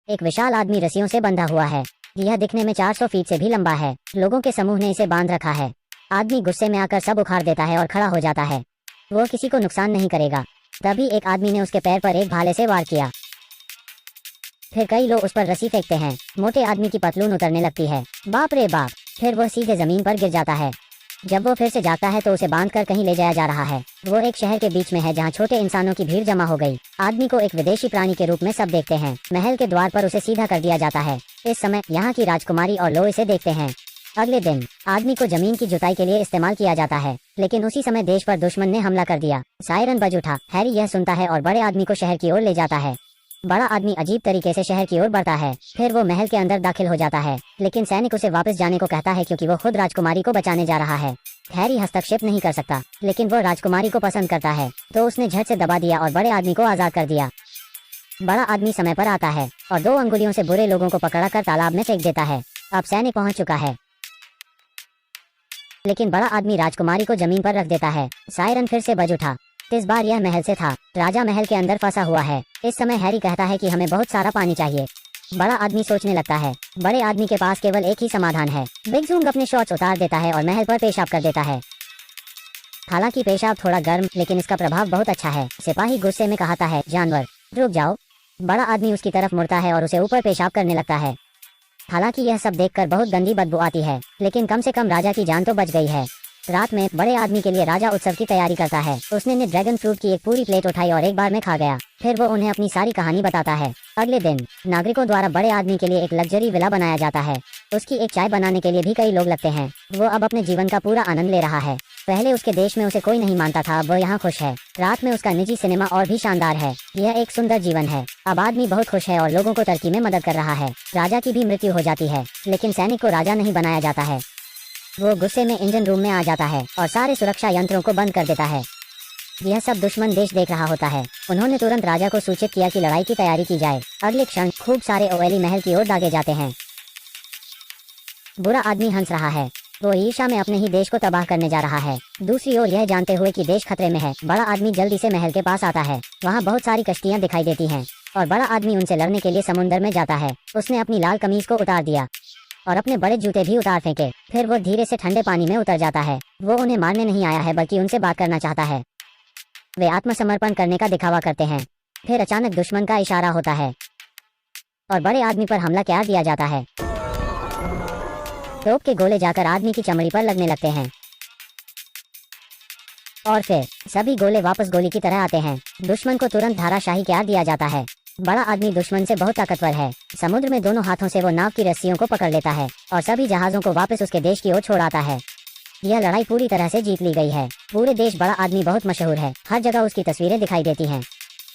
एक विशाल आदमी रस्सियों से बंधा हुआ है। यह दिखने में 400 फीट से भी लंबा है। लोगों के समूह ने इसे बांध रखा है। आदमी गुस्से में आकर सब उखाड़ देता है और खड़ा हो जाता है। वो किसी को नुकसान नहीं करेगा। तभी एक आदमी ने उसके पैर पर एक भाले से वार किया। फिर कई लोग उस पर रस्सी फेंकते हैं। मोटे आदमी की पतलून उतरने लगती है। बाप रे बाप! फिर वह सीधे जमीन पर गिर जाता है। जब वो फिर से जागता है तो उसे बांधकर कहीं ले जाया जा रहा है। वो एक शहर के बीच में है जहाँ छोटे इंसानों की भीड़ जमा हो गई। आदमी को एक विदेशी प्राणी के रूप में सब देखते हैं। महल के द्वार पर उसे सीधा कर दिया जाता है। इस समय यहाँ की राजकुमारी और लो इसे देखते हैं। अगले दिन आदमी को जमीन की जुताई के लिए इस्तेमाल किया जाता है, लेकिन उसी समय देश पर दुश्मन ने हमला कर दिया। सायरन बज उठा। हैरी यह सुनता है और बड़े आदमी को शहर की ओर ले जाता है। बड़ा आदमी अजीब तरीके से शहर की ओर बढ़ता है। फिर वो महल के अंदर दाखिल हो जाता है, लेकिन सैनिक उसे वापस जाने को कहता है क्योंकि वो खुद राजकुमारी को बचाने जा रहा है। हैरी हस्तक्षेप नहीं कर सकता, लेकिन वो राजकुमारी को पसंद करता है, तो उसने झट से दबा दिया और बड़े आदमी को आजाद कर दिया। बड़ा आदमी समय पर आता है और 2 अंगुलियों से बुरे लोगों को पकड़कर तालाब में फेंक देता है। अब सैनिक पहुंच चुका है, लेकिन बड़ा आदमी राजकुमारी को जमीन पर रख देता है। सायरन फिर से बज उठा। इस बार यह महल से था। राजा महल के अंदर फंसा हुआ है। इस समय हैरी कहता है कि हमें बहुत सारा पानी चाहिए। बड़ा आदमी सोचने लगता है। बड़े आदमी के पास केवल एक ही समाधान है। बिग ज़ूंग अपने शॉर्ट्स उतार देता है और महल पर पेशाब कर देता है। हालांकि पेशाब थोड़ा गर्म, लेकिन इसका प्रभाव बहुत अच्छा है। सिपाही गुस्से में कहता है, जानवर रुक जाओ। बड़ा आदमी उसकी तरफ मुड़ता है और उसे ऊपर पेशाब करने लगता है। हालांकि यह सब देखकर बहुत गंदी बदबू आती है, लेकिन कम से कम राजा की जान तो बच गई है। रात में बड़े आदमी के लिए राजा उत्सव की तैयारी करता है। उसने ड्रैगन फ्रूट की एक पूरी प्लेट उठाई और एक बार में खा गया। फिर वो उन्हें अपनी सारी कहानी बताता है। अगले दिन नागरिकों द्वारा बड़े आदमी के लिए एक लग्जरी विला बनाया जाता है। उसकी एक चाय बनाने के लिए भी कई लोग लगते हैं। वो अब अपने जीवन का पूरा आनंद ले रहा है। पहले उसके देश में उसे कोई नहीं मानता था, अब वो यहाँ खुश है। रात में उसका निजी सिनेमा और भी शानदार है। यह एक सुंदर जीवन है। अब आदमी बहुत खुश है और लोगों को तरक्की में मदद कर रहा है। राजा की भी मृत्यु हो जाती है, लेकिन सैनिक को राजा नहीं बनाया जाता है। वो गुस्से में इंजन रूम में आ जाता है और सारे सुरक्षा यंत्रों को बंद कर देता है। यह सब दुश्मन देश देख रहा होता है। उन्होंने तुरंत राजा को सूचित किया कि लड़ाई की तैयारी की जाए। अगले क्षण खूब सारे ओएली महल की ओर दागे जाते हैं। बुरा आदमी हंस रहा है। वो ईर्ष्या में अपने ही देश को तबाह करने जा रहा है। दूसरी ओर यह जानते हुए कि देश खतरे में है, बड़ा आदमी जल्दी से महल के पास आता है। वहाँ बहुत सारी कश्तियाँ दिखाई देती हैं और बड़ा आदमी उनसे लड़ने के लिए समुद्र में जाता है। उसने अपनी लाल कमीज को उतार दिया और अपने बड़े जूते भी उतार फेंके। फिर वो धीरे से ठंडे पानी में उतर जाता है। वो उन्हें मारने नहीं आया है, बल्कि उनसे बात करना चाहता है। वे आत्मसमर्पण करने का दिखावा करते हैं। फिर अचानक दुश्मन का इशारा होता है और बड़े आदमी पर हमला कर दिया जाता है। तोप के गोले जाकर आदमी की चमड़ी पर लगने लगते हैं और फिर सभी गोले वापस गोली की तरह आते हैं। दुश्मन को तुरंत धाराशाही कर दिया जाता है। बड़ा आदमी दुश्मन से बहुत ताकतवर है। समुद्र में दोनों हाथों से वो नाव की रस्सियों को पकड़ लेता है और सभी जहाजों को वापस उसके देश की ओर छोड़ाता है। यह लड़ाई पूरी तरह से जीत ली गई है। पूरे देश बड़ा आदमी बहुत मशहूर है। हर जगह उसकी तस्वीरें दिखाई देती हैं।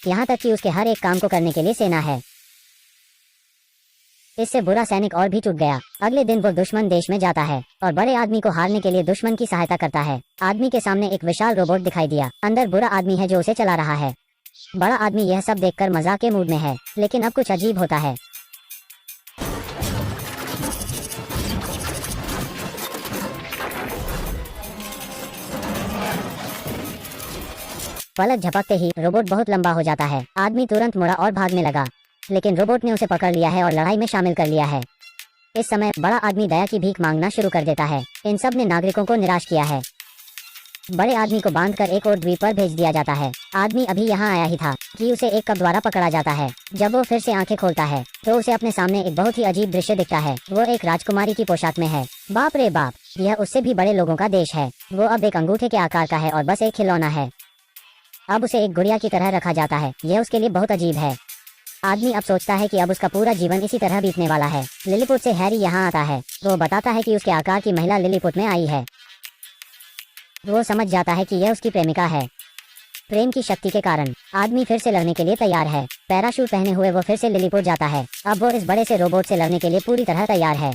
यहाँ तक कि उसके हर एक काम को करने के लिए सेना है। इससे बुरा सैनिक और भी टूट गया। अगले दिन वो दुश्मन देश में जाता है और बड़े आदमी को हारने के लिए दुश्मन की सहायता करता है। आदमी के सामने एक विशाल रोबोट दिखाई दिया। अंदर बुरा आदमी है जो उसे चला रहा है। बड़ा आदमी यह सब देखकर मजाक के मूड में है, लेकिन अब कुछ अजीब होता है। पलक झपकते ही रोबोट बहुत लंबा हो जाता है। आदमी तुरंत मुड़ा और भागने लगा, लेकिन रोबोट ने उसे पकड़ लिया है और लड़ाई में शामिल कर लिया है। इस समय बड़ा आदमी दया की भीख मांगना शुरू कर देता है। इन सब ने नागरिकों को निराश किया है। बड़े आदमी को बांधकर एक और द्वीप पर भेज दिया जाता है। आदमी अभी यहाँ आया ही था कि उसे एक कप द्वारा पकड़ा जाता है। जब वो फिर से आंखें खोलता है तो उसे अपने सामने एक बहुत ही अजीब दृश्य दिखता है। वो एक राजकुमारी की पोशाक में है। बाप रे बाप! यह उससे भी बड़े लोगों का देश है। वो अब एक अंगूठे के आकार का है और बस एक खिलौना है। अब उसे एक गुड़िया की तरह रखा जाता है। यह उसके लिए बहुत अजीब है। आदमी अब सोचता है कि अब उसका पूरा जीवन इसी तरह बीतने वाला है। लिलीपुट से हैरी यहाँ आता है। वो बताता है कि उसके आकार की महिला लिलीपुट में आई है। वो समझ जाता है कि यह उसकी प्रेमिका है। प्रेम की शक्ति के कारण आदमी फिर से लड़ने के लिए तैयार है। पैराशूट पहने हुए वो फिर से लिलीपुट जाता है। अब वो इस बड़े से रोबोट से लड़ने के लिए पूरी तरह तैयार है।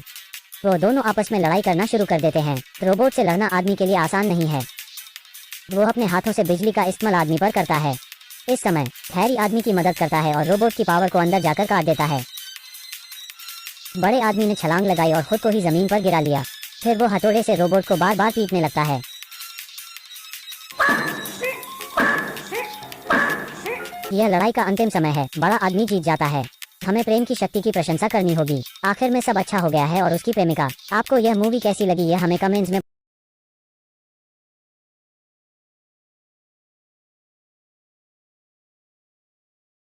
वो दोनों आपस में लड़ाई करना शुरू कर देते हैं। रोबोट से लड़ना आदमी के लिए आसान नहीं है। वो अपने हाथों से बिजली का इस्तेमाल आदमी पर करता है। इस समय हैरी आदमी की मदद करता है और रोबोट की पावर को अंदर जाकर काट देता है। बड़े आदमी ने छलांग लगाई और खुद को ही जमीन पर गिरा लिया। फिर वो हथौड़े से रोबोट को बार बार पीटने लगता है। यह लड़ाई का अंतिम समय है। बड़ा आदमी जीत जाता है। हमें प्रेम की शक्ति की प्रशंसा करनी होगी। आखिर में सब अच्छा हो गया है और उसकी प्रेमिका। आपको यह मूवी कैसी लगी, यह हमें कमेंट्स में